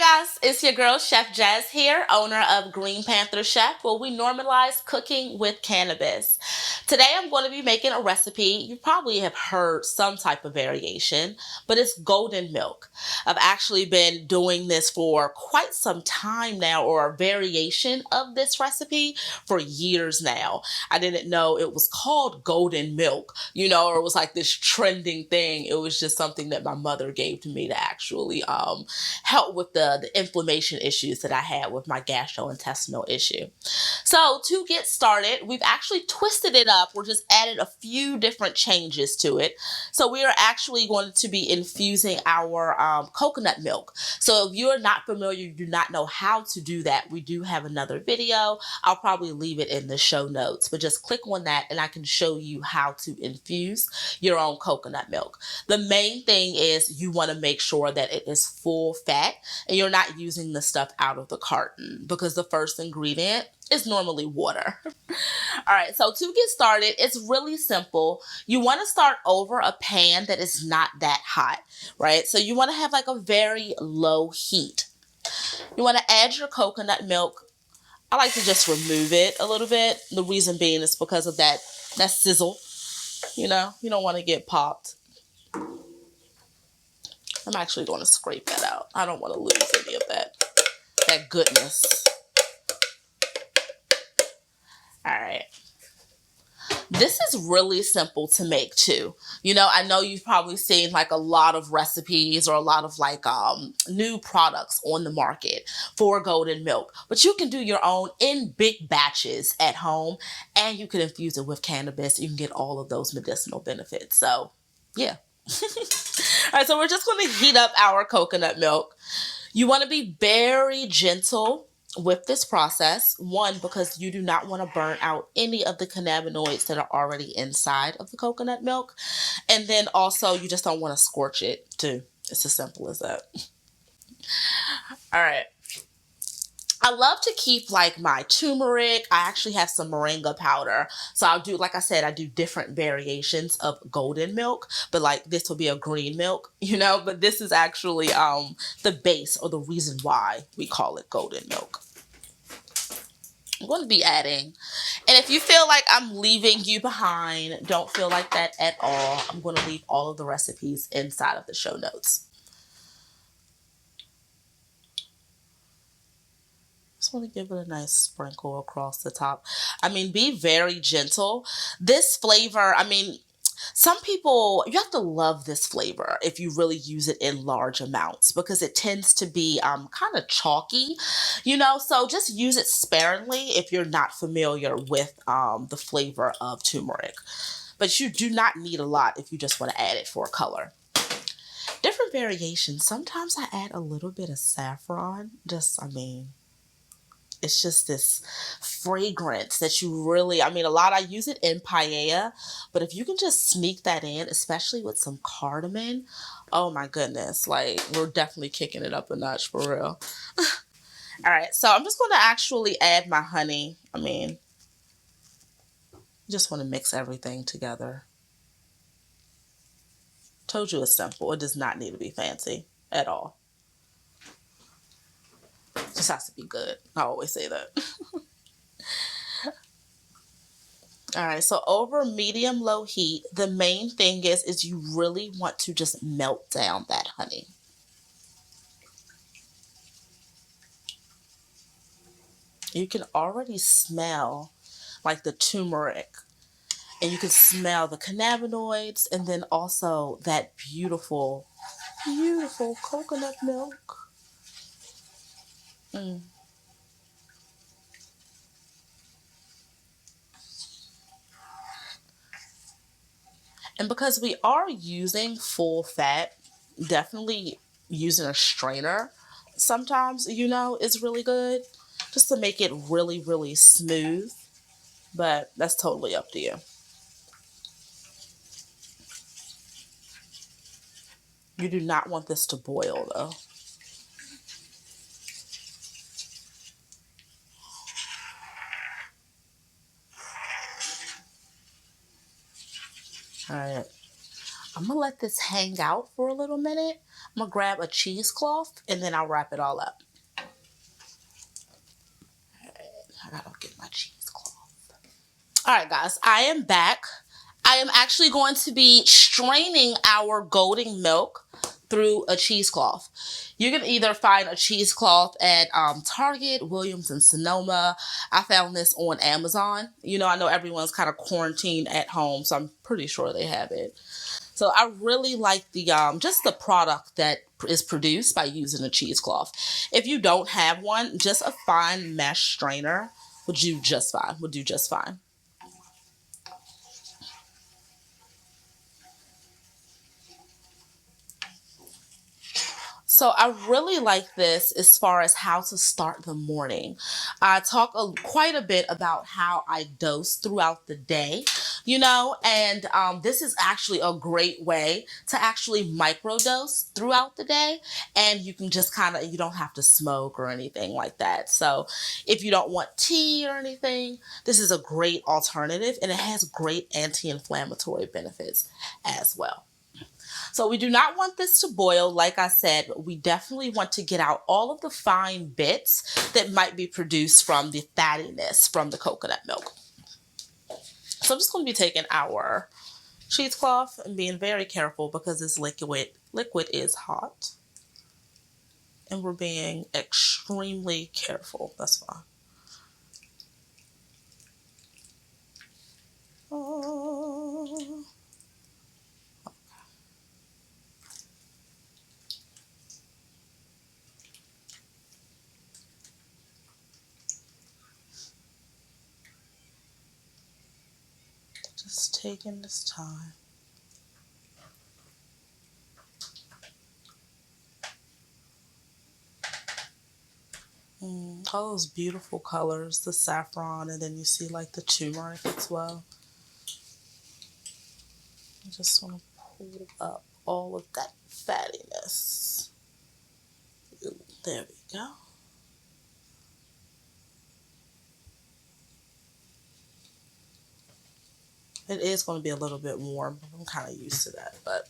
guys, it's your girl Chef Jazz here, owner of Green Panther Chef, where we normalize cooking with cannabis. Today I'm going to be making a recipe. You probably have heard some type of variation, but it's golden milk. I've actually been doing this for quite some time now, or a variation of this recipe for years now. I didn't know it was called golden milk, or it was like this trending thing. It was just something that my mother gave to me to actually help with the inflammation issues that I had with my gastrointestinal issue. So to get started, we've actually twisted it up. We're just added a few different changes to it. So we are actually going to be infusing our coconut milk. So if you're not familiar, you do not know how to do that, we do have another video. I'll probably leave it in the show notes, but just click on that and I can show you how to infuse your own coconut milk. The main thing is you want to make sure that it is full fat and you're not using the stuff out of the carton, because the first ingredient is normally water. All right, so to get started, it's really simple. You want to start over a pan that is not that hot, right? So you want to have like a very low heat. You want to add your coconut milk. I like to just remove it a little bit. The reason being is because of that sizzle. You don't want to get popped. I'm actually going to scrape that out. I don't want to lose any of that goodness. All right. This is really simple to make too. I know you've probably seen like a lot of recipes or a lot of like new products on the market for golden milk, but you can do your own in big batches at home, and you can infuse it with cannabis. You can get all of those medicinal benefits. So yeah. All right, so we're just going to heat up our coconut milk. You want to be very gentle with this process. One, because you do not want to burn out any of the cannabinoids that are already inside of the coconut milk. And then also, you just don't want to scorch it too. It's as simple as that. All right. I love to keep like my turmeric. I actually have some moringa powder. So I'll do, like I said, I do different variations of golden milk, but like this will be a green milk, but this is actually the base or the reason why we call it golden milk. I'm going to be adding, and if you feel like I'm leaving you behind, don't feel like that at all. I'm going to leave all of the recipes inside of the show notes. Just want to give it a nice sprinkle across the top. Be very gentle. This flavor, some people, you have to love this flavor if you really use it in large amounts, because it tends to be kind of chalky, so just use it sparingly if you're not familiar with the flavor of turmeric. But you do not need a lot if you just want to add it for color. Different variations. Sometimes I add a little bit of saffron. It's just this fragrance that you really, a lot, I use it in paella, but if you can just sneak that in, especially with some cardamom, oh my goodness, like we're definitely kicking it up a notch for real. All right, so I'm just going to actually add my honey. Just want to mix everything together. Told you it's simple. It does not need to be fancy at all. Just has to be good. I always say that. All right, so over medium-low heat, the main thing is you really want to just melt down that honey. You can already smell like the turmeric, and you can smell the cannabinoids, and then also that beautiful, beautiful coconut milk. And because we are using full fat, definitely using a strainer sometimes, is really good, just to make it really, really smooth. But that's totally up to you. You do not want this to boil though. All right. I'm going to let this hang out for a little minute. I'm gonna grab a cheesecloth and then I'll wrap it all up. I gotta get my cheesecloth. All right, guys, I am back. I am actually going to be straining our golden milk through a cheesecloth. You can either find a cheesecloth at Target, Williams, and Sonoma. I found this on Amazon. You know, I know everyone's kind of quarantined at home, so I'm pretty sure they have it. So I really like the just the product that is produced by using a cheesecloth. If you don't have one, just a fine mesh strainer would do just fine. Would do just fine. So I really like this as far as how to start the morning. I talk quite a bit about how I dose throughout the day, you know, and this is actually a great way to actually microdose throughout the day. And you can just kind of, you don't have to smoke or anything like that. So if you don't want tea or anything, this is a great alternative and it has great anti-inflammatory benefits as well. So we do not want this to boil, like I said, but we definitely want to get out all of the fine bits that might be produced from the fattiness from the coconut milk. So I'm just going to be taking our cheesecloth and being very careful because this liquid is hot. And we're being extremely careful. That's fine. Oh. Just taking this time. All those beautiful colors, the saffron, and then you see like the turmeric as well. I just want to pull up all of that fattiness. Ooh, there we go. It is going to be a little bit warm. I'm kind of used to that, but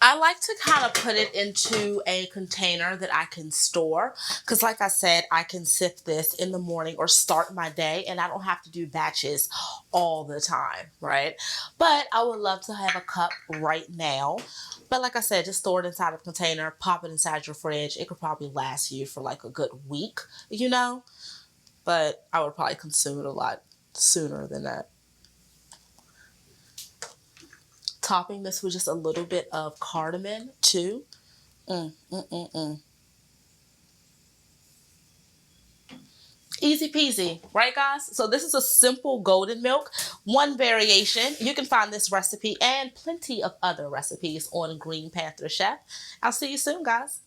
I like to kind of put it into a container that I can store because like I said, I can sift this in the morning or start my day and I don't have to do batches all the time, right? But I would love to have a cup right now. But like I said, just store it inside a container, pop it inside your fridge. It could probably last you for like a good week, you know? But I would probably consume it a lot sooner than that. Topping this with just a little bit of cardamom too. Mm, mm, mm, mm. Easy peasy, right guys? So this is a simple golden milk, one variation. You can find this recipe and plenty of other recipes on Green Panther Chef. I'll see you soon, guys.